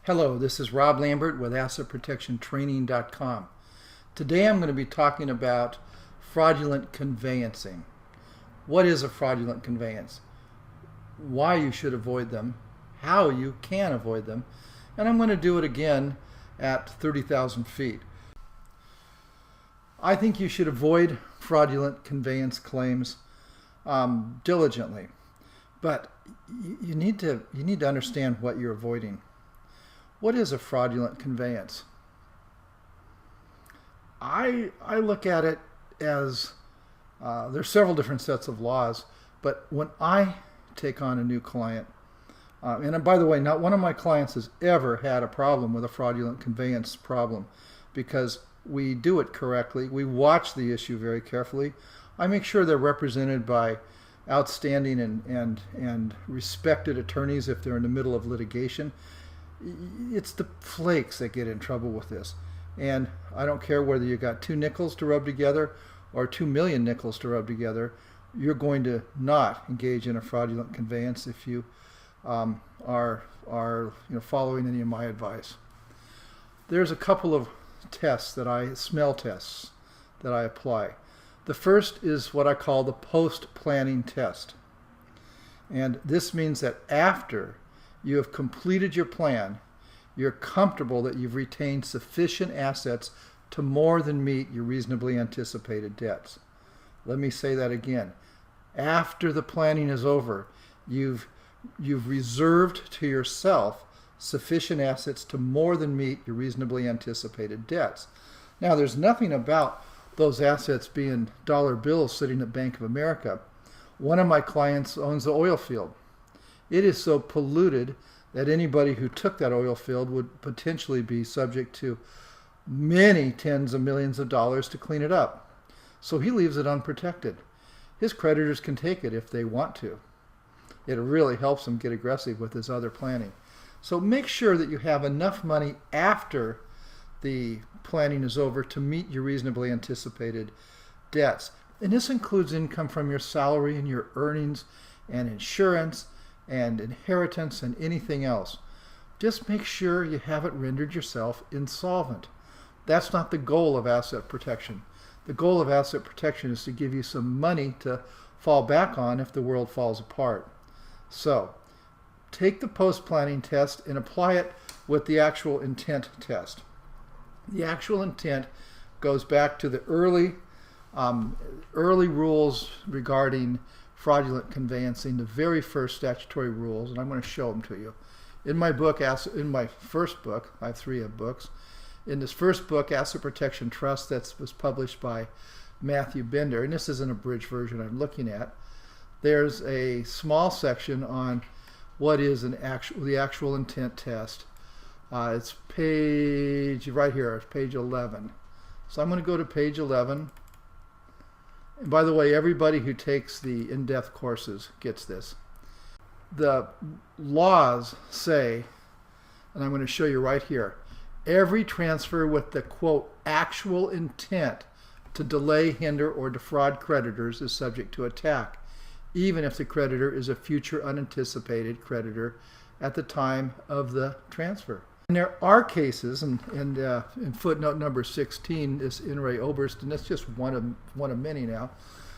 Hello, this is Rob Lambert with AssetProtectionTraining.com. Today I'm going to be talking about fraudulent conveyancing. What is a fraudulent conveyance? Why you should avoid them, how you can avoid them, and I'm going to do it again at 30,000 feet. I think you should avoid fraudulent conveyance claims diligently, but you need to understand what you're avoiding. What is a fraudulent conveyance? I look at it as there's several different sets of laws, but when I take on a new client, and by the way, not one of my clients has ever had a problem with a fraudulent conveyance problem because we do it correctly. We watch the issue very carefully. I make sure they're represented by outstanding and respected attorneys if they're in the middle of litigation. It's the flakes that get in trouble with this. And I don't care whether you got 2 nickels to rub together or 2 million nickels to rub together, you're going to not engage in a fraudulent conveyance if you are following any of my advice. There's a couple of smell tests that I apply. The first is what I call the post-planning test. And this means that after you have completed your plan, you're comfortable that you've retained sufficient assets to more than meet your reasonably anticipated debts. Let me say that again. After the planning is over, you've reserved to yourself sufficient assets to more than meet your reasonably anticipated debts. Now, there's nothing about those assets being dollar bills sitting at Bank of America. One of my clients owns an oil field. It is so polluted that anybody who took that oil field would potentially be subject to many tens of millions of dollars to clean it up. So he leaves it unprotected. His creditors can take it if they want to. It really helps him get aggressive with his other planning. So make sure that you have enough money after the planning is over to meet your reasonably anticipated debts. And this includes income from your salary and your earnings and insurance and inheritance and anything else. Just make sure you haven't rendered yourself insolvent. That's not the goal of asset protection. The goal of asset protection is to give you some money to fall back on if the world falls apart. So take the post-planning test and apply it with the actual intent test. The actual intent goes back to the early rules regarding fraudulent conveyancing, the very first statutory rules, and I'm going to show them to you. In my first book, I have 3 books. In this first book, Asset Protection Trust, that was published by Matthew Bender, and this is an abridged version I'm looking at. There's a small section on what is the actual intent test. It's right here, it's page 11. So I'm going to go to page 11. And by the way, everybody who takes the in-depth courses gets this. The laws say, and I'm going to show you right here, every transfer with the, quote, actual intent to delay, hinder, or defraud creditors is subject to attack, even if the creditor is a future unanticipated creditor at the time of the transfer. And there are cases, and in footnote number 16 is In re Oberst, and that's just one of many now,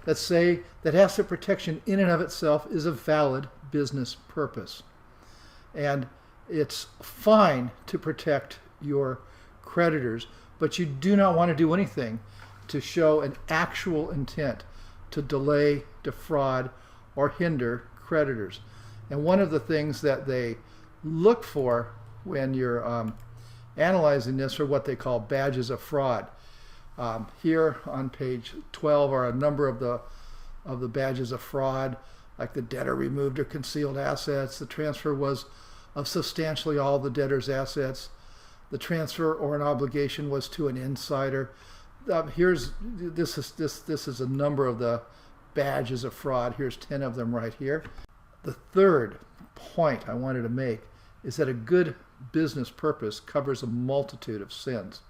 that say that asset protection in and of itself is a valid business purpose. And it's fine to protect your creditors, but you do not want to do anything to show an actual intent to delay, defraud, or hinder creditors. And one of the things that they look for when you're analyzing this are what they call badges of fraud. Here on page 12 are a number of the badges of fraud, like the debtor removed or concealed assets, the transfer was of substantially all the debtor's assets, the transfer or an obligation was to an insider. This is a number of the badges of fraud. Here's 10 of them right here. The third point I wanted to make is that a good business purpose covers a multitude of sins.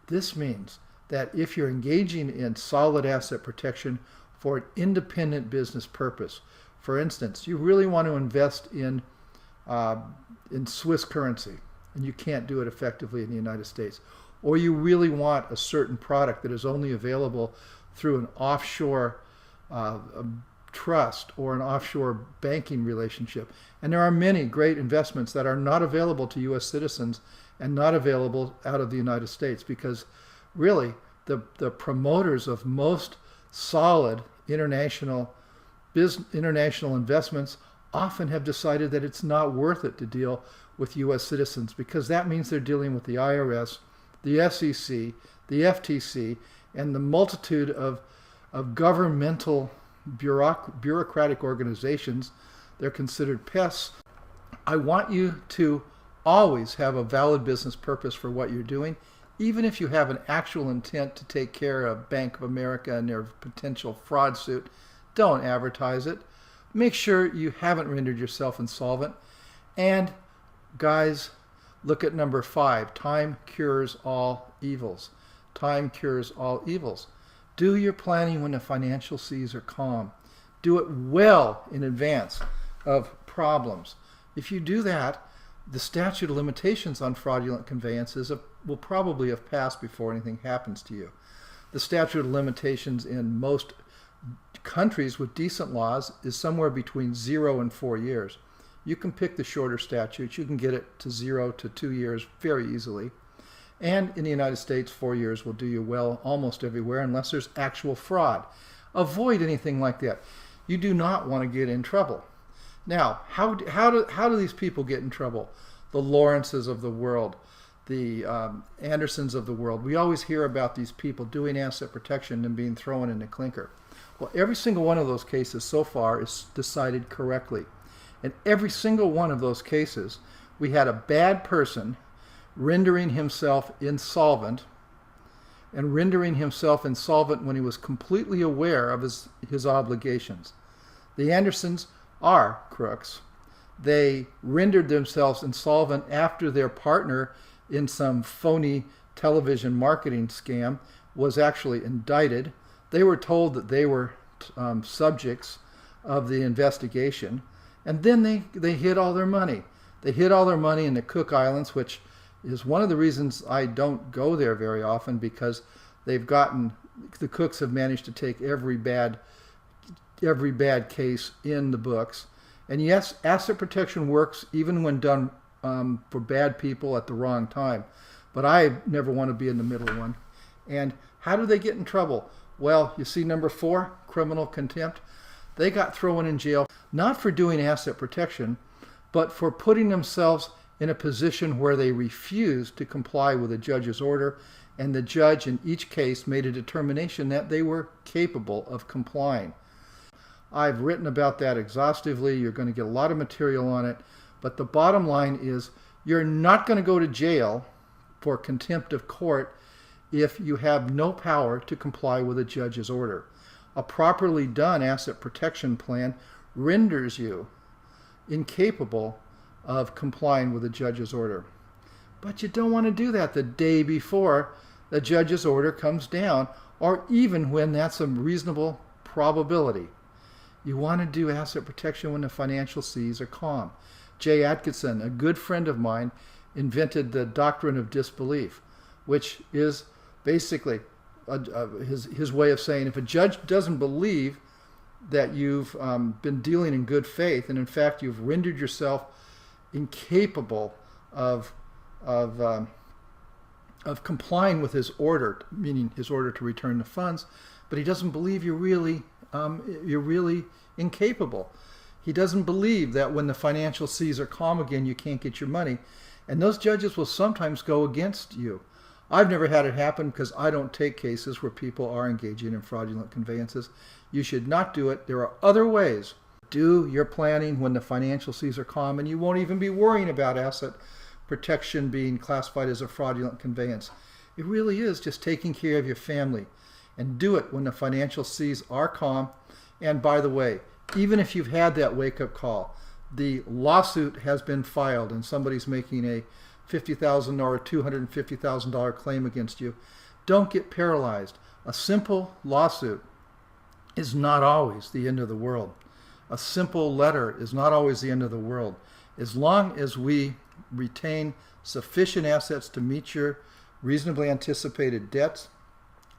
This means that if you're engaging in solid asset protection for an independent business purpose, for instance, you really want to invest in Swiss currency, and you can't do it effectively in the United States, or you really want a certain product that is only available through an offshore trust or an offshore banking relationship. And there are many great investments that are not available to U.S. citizens and not available out of the United States, because really the promoters of most solid international investments often have decided that it's not worth it to deal with U.S. citizens, because that means they're dealing with the IRS, the SEC, the FTC, and the multitude of governmental bureaucratic organizations. They're considered pests. I want you to always have a valid business purpose for what you're doing, even if you have an actual intent to take care of Bank of America and their potential fraud suit. Don't advertise it. Make sure you haven't rendered yourself insolvent. And guys, look at number 5. Time cures all evils. Time cures all evils. Do your planning when the financial seas are calm. Do it well in advance of problems. If you do that, the statute of limitations on fraudulent conveyances will probably have passed before anything happens to you. The statute of limitations in most countries with decent laws is somewhere between 0 and 4 years. You can pick the shorter statutes. You can get it to 0 to 2 years very easily. And in the United States, 4 years will do you well almost everywhere, unless there's actual fraud. Avoid anything like that. You do not want to get in trouble. Now, how do these people get in trouble? The Lawrences of the world, the Andersons of the world. We always hear about these people doing asset protection and being thrown in the clinker. Well, every single one of those cases so far is decided correctly. In every single one of those cases, we had a bad person rendering himself insolvent, and rendering himself insolvent when he was completely aware of his obligations. The Andersons are crooks. They rendered themselves insolvent after their partner in some phony television marketing scam was actually indicted. They were told that they were subjects of the investigation, and then they hid all their money. They hid all their money in the Cook Islands, which is one of the reasons I don't go there very often, because the Cooks have managed to take every bad case in the books. And yes, asset protection works even when done for bad people at the wrong time. But I never want to be in the middle one. And how do they get in trouble? Well, you see number 4, criminal contempt. They got thrown in jail, not for doing asset protection, but for putting themselves in a position where they refused to comply with a judge's order, and the judge in each case made a determination that they were capable of complying. I've written about that exhaustively. You're going to get a lot of material on it, but the bottom line is you're not going to go to jail for contempt of court if you have no power to comply with a judge's order. A properly done asset protection plan renders you incapable of complying with a judge's order. But you don't want to do that the day before the judge's order comes down, or even when that's a reasonable probability. You want to do asset protection when the financial seas are calm. Jay Atkinson, a good friend of mine, invented the doctrine of disbelief, which is basically his way of saying if a judge doesn't believe that you've been dealing in good faith, and in fact you've rendered yourself incapable of complying with his order, meaning his order to return the funds, but he doesn't believe you're really incapable. He doesn't believe that when the financial seas are calm again, you can't get your money. And those judges will sometimes go against you. I've never had it happen because I don't take cases where people are engaging in fraudulent conveyances. You should not do it. There are other ways. Do your planning when the financial seas are calm, and you won't even be worrying about asset protection being classified as a fraudulent conveyance. It really is just taking care of your family. And do it when the financial seas are calm. And by the way, even if you've had that wake-up call, the lawsuit has been filed and somebody's making a $50,000 or $250,000 claim against you, don't get paralyzed. A simple lawsuit is not always the end of the world. A simple letter is not always the end of the world. As long as we retain sufficient assets to meet your reasonably anticipated debts,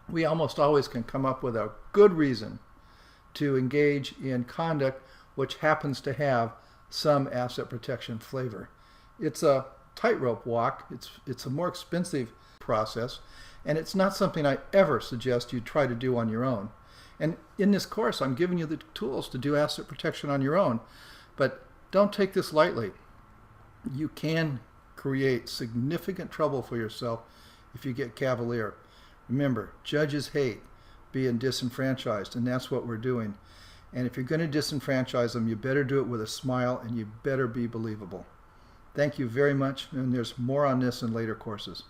we almost always can come up with a good reason to engage in conduct which happens to have some asset protection flavor. It's a tightrope walk. It's a more expensive process, and it's not something I ever suggest you try to do on your own. And in this course, I'm giving you the tools to do asset protection on your own, but don't take this lightly. You can create significant trouble for yourself if you get cavalier. Remember, judges hate being disenfranchised, and that's what we're doing. And if you're going to disenfranchise them, you better do it with a smile, and you better be believable. Thank you very much, and there's more on this in later courses.